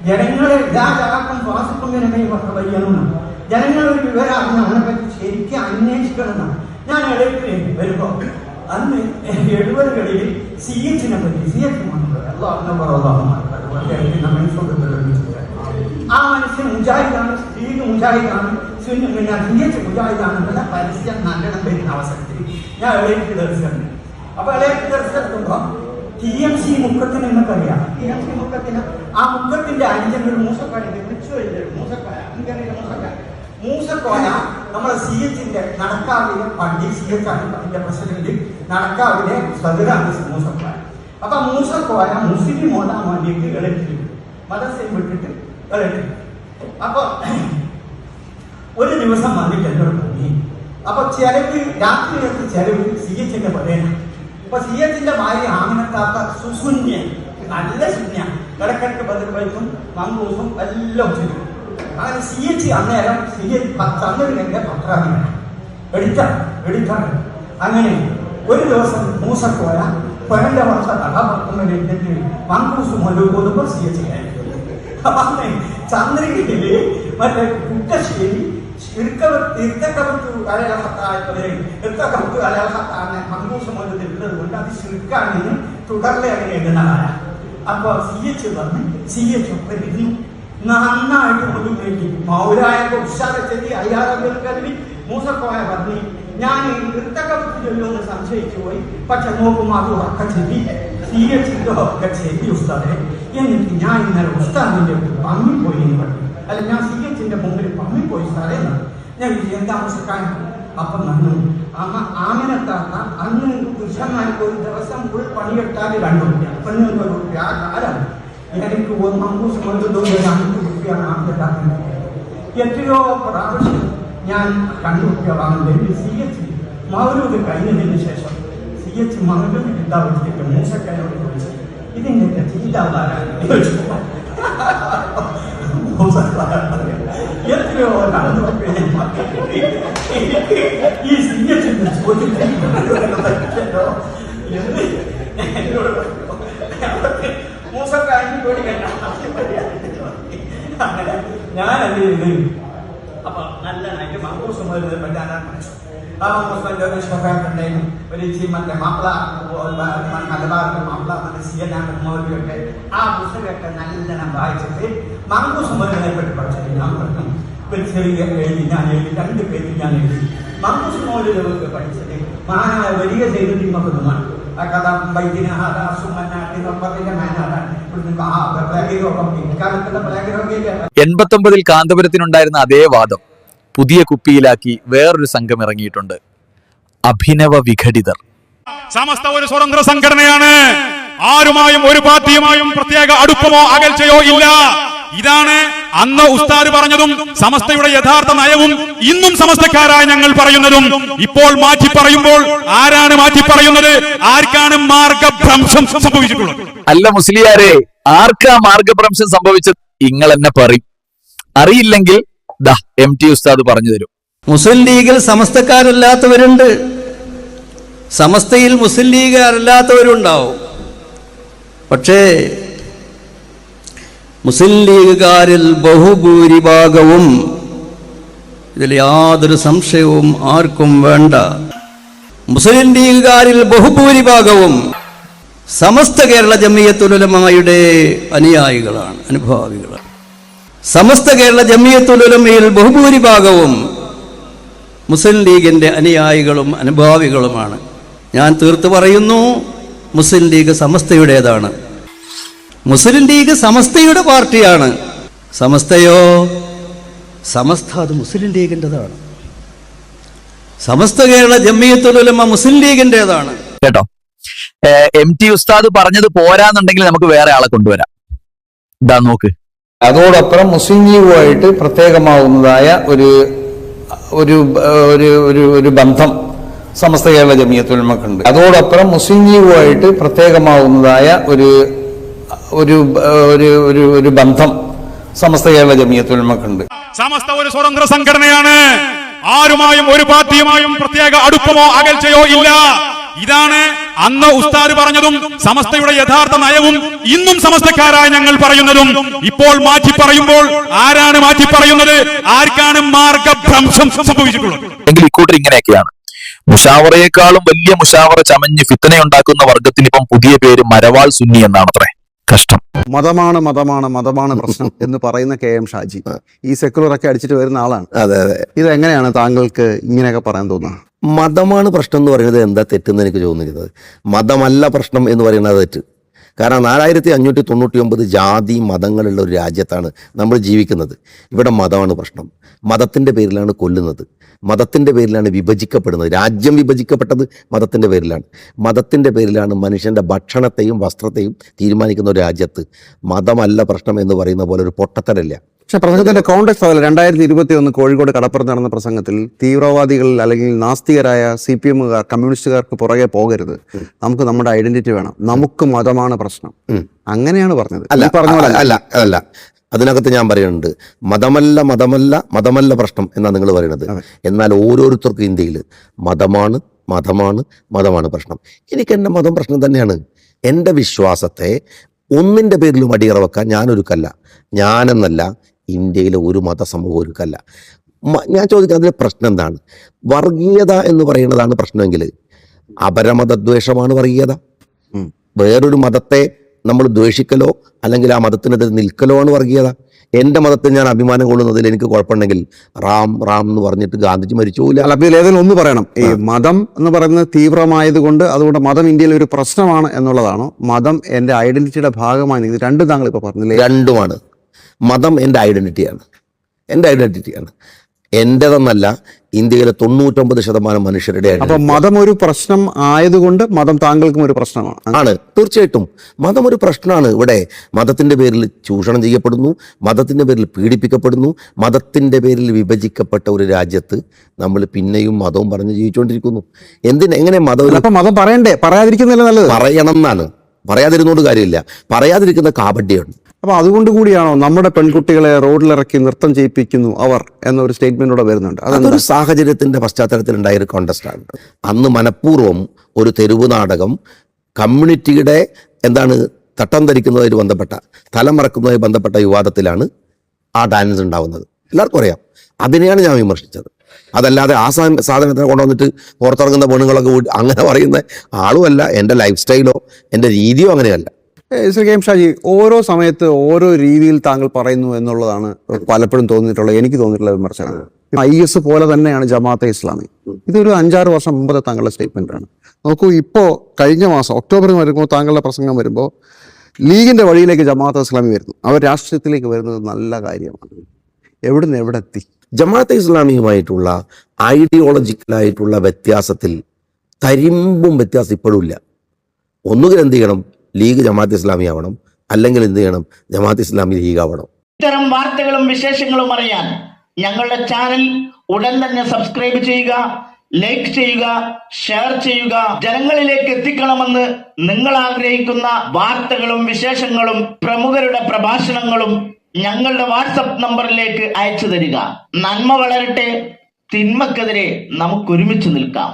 ജനങ്ങളെ രാജാക്കം ശ്വാസക്കൊണ്ടിനെ വയ്യണമെന്ന് ജനങ്ങൾ ഒരു വിവരം അറിഞ്ഞ അവനെപ്പറ്റി ശരിക്കും അന്വേഷിക്കണമെന്നാണ്. ഞാൻ ഇടയ്ക്ക് വരുമ്പോൾ അന്ന് 70കളിൽ CH പറ്റി CH ആ മനുഷ്യൻ മുജാഹിദാണ്, ലീഗ് മുജാഹിദാണ്, പിന്നെ CH മുജാഹിദാണെന്നുള്ള പരസ്യം നല്ലോണം വരുന്ന അവസരത്തിൽ ഞാൻ ഇടയ്ക്ക് ദർശനം. അപ്പൊ ഇടയ്ക്ക് ദർശനത്തുമ്പോ TMC മുക്കത്തിന് എന്നൊക്കറിയാം. TMC മുക്കത്തിന് ആ മുക്കത്തിന്റെ അഞ്ചങ്ങൾ മൂസക്കായ മൂസക്കോയ നമ്മളെ CH നടക്കാവിലെ പള്ളി CH ആണ് അതിന്റെ പ്രസിഡന്റ്, നടക്കാവിലെ സദറാണ് മൂസക്കോയ. അപ്പൊ മൂസക്കോയ മുസ്ലിം ഓടാൻ വേണ്ടിയിട്ട് ഇളക്കി മതത്തെ വിട്ടിട്ട് ഇളക്കി. അപ്പൊ ഒരു ദിവസം വന്നിട്ട് എന്നോട് തോന്നി. അപ്പൊ ചിലവ് രാത്രിയിലത്തെ ചിലവ് CH പറയണം. അപ്പൊ CH ഭാര്യ ആമിനത്താത്ത സുസുന്യ, നല്ല ശൂന്യ, കിടക്കിടക്ക് ബദർവൈഫും മങ്കൂസും എല്ലാം ചെയ്തു. അങ്ങനെ CH അന്നേരം ചന്ദ്രനെ പത്രാധിപനാണ്, എഡിറ്റാണ്. അങ്ങനെ ഒരു ദിവസം മൂസക്കോയ പഴന്റെ വർഷ കഥാപാത്രങ്ങളിൽ മങ്കൂസും കൊണ്ടുപോകുമ്പോൾ CH ആയിരുന്നു. ചന്ദ്രഗിരിയില് മറ്റേ കുട്ടശ്ശേരി മങ്കൂസുമുള്ളത് അത് ശിർക്കാണെന്ന് തുടർന്ന് അങ്ങനെ എഴുതുന്നതാണ്. അപ്പൊ CH വന്ന് CH ഒപ്പം ഇരുന്നു. നന്നായിട്ട് മുഴുവൻ മൗരായൊക്കെ ഉഷാറച്ചെത്തി അയ്യാറമ്പി മൂസക്കോയ പറഞ്ഞു, ഞാൻ നൃത്തകവത്ത് ചൊല്ലുമെന്ന് സംശയിച്ചു പോയി. പക്ഷെ നോക്കുമ്പോൾ അത് ഉറക്ക ചെല്ലി CH ഒക്കെ ചെല്ലി ഉസ്താദെ. എന്നിട്ട് ഞാൻ ഇന്നലെ ഉസ്താദിന്റെ പമ്മിപ്പോയി എന്ന് പറഞ്ഞു. അല്ല, ഞാൻ CH മുമ്പിൽ പമ്മിപ്പോയി സാറേ എന്നാണ്. ഞാൻ എന്താ മൂസക്കായ? അപ്പം നന്നു ആമിനത്താത്ത അന്ന് പുരുഷന്മാർക്ക് ഒരു ദിവസം ഫുൾ പണിയെടുത്താൽ 2 രൂപ, പെണ്ണുങ്ങൾക്ക് 1 രൂപ. ആ കാലം എനിക്ക് മങ്കൂസ് കൊണ്ടുപോയി 5 രൂപയാണ് ആമിനത്താക്കുന്നത്. എത്രയോ പ്രാവശ്യം ഞാൻ 2 രൂപ വാങ്ങുന്നത്. CH മൗലൂദ് കഴിഞ്ഞതിന് ശേഷം CH മൗലൂദ് കിട്ടാവിച്ചിട്ട് മൂസക്കായോട് ചോദിച്ചു, ഇതിന്റെ രചയിതാവാരാണ്? എത്രയോ ഈ CH മൂസക്കായി പേടിക്കണ്ട. ഞാനത് ഇത് അപ്പൊ നല്ലതായിട്ട് മങ്കൂസ് പറ്റാനാണ് മനസ്സ്. ആ മങ്കൂസ് ഉണ്ടായിരുന്നു. ഒരു മറ്റേ മാപ്പിള മലബാറിന്റെ മാപ്പിള മൗലിയൊക്കെ ആ പുസ്തകമൊക്കെ നല്ലോണം വായിച്ചിട്ട് മങ്കൂസ് മൗലിനെ പറ്റി പഠിച്ചിട്ട് ഞാൻ പറഞ്ഞു. ഒരു ചെറിയ എഴുതി ഞാൻ എഴുതി 2 പേജിൽ ഞാൻ എഴുതി. മങ്കൂസ് മൗലിയൊക്കെ പഠിച്ചിട്ട് മഹാനായ വലിയ ചെയ്തിട്ടുമാണ്. ആ കഥ വൈദ്യന സുമനാട്ടിൽ 89 കാന്തപുരത്തിനുണ്ടായിരുന്ന അതേ വാദം പുതിയ കുപ്പിയിലാക്കി വേറൊരു സംഘം ഇറങ്ങിയിട്ടുണ്ട്. അഭിനവ വിഘടിതർ. സമസ്ത ഒരു സ്വതന്ത്ര സംഘടനയാണ്. ആരുമായും ഒരു പാർട്ടിയുമായും പ്രത്യേക അടുപ്പമോ അകൽച്ചയോ ഇല്ല. ഇതാണ് അന്ന് ഉസ്താദ് പറഞ്ഞതും സമസ്തയുടെ യഥാർത്ഥ നയവും ഇന്നും സമസ്തക്കാരായ ഞങ്ങൾ പറയുന്നതും. ഇപ്പോൾ മാറ്റി പറയുമ്പോൾ ആരാണ് മാറ്റി പറയുന്നത്? ആർക്കാണ് മാർഗഭ്രംശം സംഭവിച്ചിട്ടുള്ളത്? അല്ല മുസ്ലിയാരെ, ആർക്കാ മാർഗഭ്രംശം സംഭവിച്ചത്? നിങ്ങൾ എന്നെ പറയും. അറിയില്ലെങ്കിൽ MT ഉസ്താദ് പറഞ്ഞു തരും. മുസ്ലിം ലീഗിൽ സമസ്തക്കാരല്ലാത്തവരുണ്ട്, സമസ്തയിൽ മുസ്ലിം ലീഗുകാരല്ലാത്തവരുണ്ടാവും. പക്ഷേ മുസ്ലിം ലീഗുകാരിൽ ബഹുഭൂരിഭാഗവും, ഇതിൽ യാതൊരു സംശയവും ആർക്കും വേണ്ട, മുസ്ലിം ലീഗുകാരിൽ ബഹുഭൂരിഭാഗവും സമസ്ത കേരള ജമിയത്തുൽ ഉലമയുടെ അനുയായികളാണ്, അനുഭാവികളാണ്. സമസ്ത കേരള ജമിയത്തുൽ ഉലമയിൽ ബഹുഭൂരിഭാഗവും മുസ്ലിം ലീഗിന്റെ അനുയായികളും അനുഭാവികളുമാണ്. ഞാൻ തീർത്തു പറയുന്നു, മുസ്ലിം ലീഗ് സമസ്തയുടേതാണ്. മുസ്ലിം ലീഗ് സമസ്തയുടെ പാർട്ടിയാണ്. സമസ്തയോ? സമസ്ത അത് മുസ്ലിം ലീഗിൻ്റെതാണ്. സമസ്ത കേരള ജമിയത്തുൽ ഉലമ മുസ്ലിം ലീഗിൻ്റെതാണ്. കേട്ടോ, MT ഉസ്താദ് പറഞ്ഞത് പോരാന്നുണ്ടെങ്കിൽ നമുക്ക് വേറെ ആളെ കൊണ്ടുവരാം. ഇതാ നോക്ക്. അതോടൊപ്പം മുസ്ലിം ലീഗുമായിട്ട് പ്രത്യേകമാവുന്നതായ ഒരു ബന്ധം സമസ്ത കേരള ജമിയത്തുൽ ഉലമക്കുണ്ട്. അതോടൊപ്പം മുസ്ലിം ലീഗുമായിട്ട് പ്രത്യേകമാവുന്നതായ ഒരു ബന്ധം സമസ്ത കേരള ജമിയത്തുൽ ഉലമക്കുണ്ട്. സമസ്ത ഒരു സ്വതന്ത്ര സംഘടനയാണ്. ആരുമായും ഒരു പാർട്ടിയുമായും പ്രത്യേക അടുപ്പമോ അകൽച്ചയോ ഇല്ല. ഇതാണ് അന്ന് ഉസ്താദ് പറഞ്ഞതും സമസ്തയുടെ യഥാർത്ഥ നയവും ഇന്നും സമസ്തക്കാരായ ഞങ്ങൾ പറയുന്നതും. ഇപ്പോൾ മാറ്റി പറയുമ്പോൾ ആരാണ് മാറ്റി പറയുന്നത്? ആർക്കാണ് മാർഗഭ്രംശം സംഭവിച്ചിട്ടുള്ളത്? എങ്കിൽ ഇക്കൂട്ടർ ഇങ്ങനെയൊക്കെയാണ്. മുഷാവറയെക്കാളും വലിയ മുഷാവറ ചമഞ്ഞ് ഫിത്തനയുണ്ടാക്കുന്ന വർഗത്തിന് ഇപ്പം പുതിയ പേര് മരവാൾ സുന്നി എന്നാണത്രേ. കഷ്ടം. മതമാണ് പ്രശ്നം എന്ന് പറയുന്ന KM ഷാജി ഈ സെക്കുലറൊക്കെ അടിച്ചിട്ട് വരുന്ന ആളാണ്. അതെ അതെ. ഇതെങ്ങനെയാണ് താങ്കൾക്ക് ഇങ്ങനെയൊക്കെ പറയാൻ തോന്നുന്നത്? മതമാണ് പ്രശ്നം എന്ന് പറയുന്നത് എന്താ തെറ്റെന്ന് എനിക്ക് തോന്നുന്നത്. മതമല്ല പ്രശ്നം എന്ന് പറയുന്നത് തെറ്റ്. കാരണം 4599 ജാതി മതങ്ങളുള്ള ഒരു രാജ്യത്താണ് നമ്മൾ ജീവിക്കുന്നത്. ഇവിടെ മതമാണ് പ്രശ്നം. മതത്തിൻ്റെ പേരിലാണ് കൊല്ലുന്നത്, മതത്തിൻ്റെ പേരിലാണ് വിഭജിക്കപ്പെടുന്നത്. രാജ്യം വിഭജിക്കപ്പെട്ടത് മതത്തിൻ്റെ പേരിലാണ്. മതത്തിൻ്റെ പേരിലാണ് മനുഷ്യൻ്റെ ഭക്ഷണത്തെയും വസ്ത്രത്തെയും തീരുമാനിക്കുന്ന ഒരു രാജ്യത്ത് മതമല്ല പ്രശ്നം എന്ന് പറയുന്ന പോലെ ഒരു പൊട്ടത്തരല്ല. പക്ഷെ പ്രസംഗത്തിന്റെ കോണ്ടെക്സ്റ്റ് അതല്ല. 2021 കോഴിക്കോട് കടപ്പുറത്ത് നടന്ന പ്രസംഗത്തിൽ തീവ്രവാദികൾ അല്ലെങ്കിൽ നാസ്തികരായ CPMകാർ കമ്മ്യൂണിസ്റ്റുകാർക്ക് പുറകെ പോകരുത്, നമുക്ക് നമ്മുടെ ഐഡന്റിറ്റി വേണം, നമുക്ക് മതമാണ് പ്രശ്നം, അങ്ങനെയാണ് പറഞ്ഞത്. അല്ല അതിനകത്ത് ഞാൻ പറയുന്നുണ്ട് മതമല്ല പ്രശ്നം എന്നാണ് നിങ്ങൾ പറയുന്നത്. എന്നാൽ ഓരോരുത്തർക്കും ഇന്ത്യയിൽ മതമാണ് പ്രശ്നം. എനിക്ക് എൻ്റെ മതം പ്രശ്നം തന്നെയാണ്. എൻ്റെ വിശ്വാസത്തെ ഒന്നിൻ്റെ പേരിലും അടിയറ വെക്കാൻ ഞാനൊരുക്കല്ല. ഞാനെന്നല്ല, ഇന്ത്യയിലെ ഒരു മതസമൂഹം ഒരുക്കല്ല. ഞാൻ ചോദിക്കുന്നത് അതിൻ്റെ പ്രശ്നം എന്താണ്? വർഗീയത എന്ന് പറയുന്നതാണ് പ്രശ്നമെങ്കിൽ അപരമതദ്വേഷമാണ് വർഗീയത. വേറൊരു മതത്തെ നമ്മൾ ദ്വേഷിക്കലോ അല്ലെങ്കിൽ ആ മതത്തിനെതിരെ നിൽക്കലോ ആണ് വർഗീയത. എൻ്റെ മതത്തിൽ ഞാൻ അഭിമാനം കൊള്ളുന്നതിൽ എനിക്ക് കുഴപ്പമുണ്ടെങ്കിൽ റാം എന്ന് പറഞ്ഞിട്ട് ഗാന്ധിജി മരിച്ചുപോയില്ല. അല്ല, അപ്പോൾ ഏതെങ്കിലും ഒന്ന് പറയണം. ഈ മതം എന്ന് പറയുന്നത് തീവ്രമായത് കൊണ്ട് അതുകൊണ്ട് മതം ഇന്ത്യയിൽ ഒരു പ്രശ്നമാണ് എന്നുള്ളതാണോ, മതം എൻ്റെ ഐഡന്റിറ്റിയുടെ ഭാഗമായി? ഇത് രണ്ടും താങ്കൾ ഇപ്പോൾ പറഞ്ഞില്ലേ? രണ്ടുമാണ്. മതം എൻ്റെ ഐഡന്റിറ്റിയാണ്. എൻ്റെതെന്നല്ല, ഇന്ത്യയിലെ 99% മനുഷ്യരുടെ. അപ്പൊ മതം ഒരു പ്രശ്നം ആയതുകൊണ്ട് മതം താങ്കൾക്കും ഒരു പ്രശ്നമാണ്? തീർച്ചയായിട്ടും മതം ഒരു പ്രശ്നമാണ്. ഇവിടെ മതത്തിന്റെ പേരിൽ ചൂഷണം ചെയ്യപ്പെടുന്നു, മതത്തിന്റെ പേരിൽ പീഡിപ്പിക്കപ്പെടുന്നു, മതത്തിന്റെ പേരിൽ വിഭജിക്കപ്പെട്ട ഒരു രാജ്യത്ത് നമ്മൾ പിന്നെയും മതവും പറഞ്ഞ് ജീവിച്ചുകൊണ്ടിരിക്കുന്നു. എങ്ങനെ മതം പറയണ്ടേ? പറയാതിരിക്കുന്നില്ല നല്ലത്. പറയണം എന്നാണ്. പറയാതിരുന്നോണ്ട് കാര്യമില്ല. പറയാതിരിക്കുന്ന കാപട്യമുണ്ട്. അപ്പൊ അതുകൊണ്ട് കൂടിയാണോ നമ്മുടെ പെൺകുട്ടികളെ റോഡിലിറക്കി നൃത്തം ചെയ്യിപ്പിക്കുന്നു അവർ എന്നൊരു സ്റ്റേറ്റ്മെന്റോടെ വരുന്നുണ്ട്? അതൊരു സാഹചര്യത്തിന്റെ പശ്ചാത്തലത്തിൽ ഉണ്ടായ ഒരു കോണ്ടസ്റ്റാണ്. അന്ന് മനഃപൂർവ്വം ഒരു തെരുവ് നാടകം കമ്മ്യൂണിറ്റിയുടെ തട്ടം ധരിക്കുന്നതുമായി ബന്ധപ്പെട്ട, തലം മറക്കുന്നതുമായി ബന്ധപ്പെട്ട വിവാദത്തിലാണ് ആ ഡാൻസ് ഉണ്ടാവുന്നത്. എല്ലാവർക്കും അറിയാം. അതിനെയാണ് ഞാൻ വിമർശിച്ചത്. അതല്ലാതെ ആ സാധനത്തിനെ കൊണ്ടുവന്നിട്ട് പുറത്തിറങ്ങുന്ന പെണ്ണുങ്ങളൊക്കെ അങ്ങനെ പറയുന്ന ആളുമല്ല. എൻ്റെ ലൈഫ് സ്റ്റൈലോ എൻ്റെ രീതിയോ അങ്ങനെയല്ല. KM ഷാജി, ഓരോ സമയത്ത് ഓരോ രീതിയിൽ താങ്കൾ പറയുന്നു എന്നുള്ളതാണ് പലപ്പോഴും എനിക്ക് തോന്നിയിട്ടുള്ള വിമർശനം. IS പോലെ തന്നെയാണ് ജമാഅത്തെ ഇസ്ലാമി. ഇതൊരു 5-6 വർഷം മുമ്പത്തെ താങ്കളുടെ സ്റ്റേറ്റ്മെന്റ് ആണ്. നോക്കൂ, ഇപ്പോൾ കഴിഞ്ഞ മാസം ഒക്ടോബറിൽ വരുമ്പോൾ താങ്കളുടെ പ്രസംഗം വരുമ്പോൾ ലീഗിന്റെ വഴിയിലേക്ക് ജമാഅത്തെ ഇസ്ലാമി വരുന്നു, അവർ രാഷ്ട്രീയത്തിലേക്ക് വരുന്നത് നല്ല കാര്യമാണ്. എവിടെ എത്തി? ജമാഅത്തെ ഇസ്ലാമിയുമായിട്ടുള്ള ഐഡിയോളജിക്കലായിട്ടുള്ള വ്യത്യാസത്തിൽ തരിമ്പും വ്യത്യാസം ഇപ്പോഴും ഇല്ല. ഒന്നുകിൽ എന്ത് ചെയ്യണം, ലീഗ് ജമാഅത്തെ ഇസ്ലാമി ആവണം, അല്ലെങ്കിൽ എന്ത് ചെയ്യണം, ജമാഅത്തെ ഇസ്ലാമി ലീഗ് ആവണം. ഇത്തരം വാർത്തകളും വിശേഷങ്ങളും അറിയാൻ ഞങ്ങളുടെ ചാനൽ ഉടൻ തന്നെ സബ്സ്ക്രൈബ് ചെയ്യുക, ലൈക്ക് ചെയ്യുക, ഷെയർ ചെയ്യുക. ജനങ്ങളിലേക്ക് എത്തിക്കണമെന്ന് നിങ്ങൾ ആഗ്രഹിക്കുന്ന വാർത്തകളും വിശേഷങ്ങളും പ്രമുഖരുടെ പ്രഭാഷണങ്ങളും ഞങ്ങളുടെ വാട്സപ്പ് നമ്പറിലേക്ക് അയച്ചു തരിക. നന്മ വളരട്ടെ, തിന്മക്കെതിരെ നമുക്ക് ഒരുമിച്ച് നിൽക്കാം.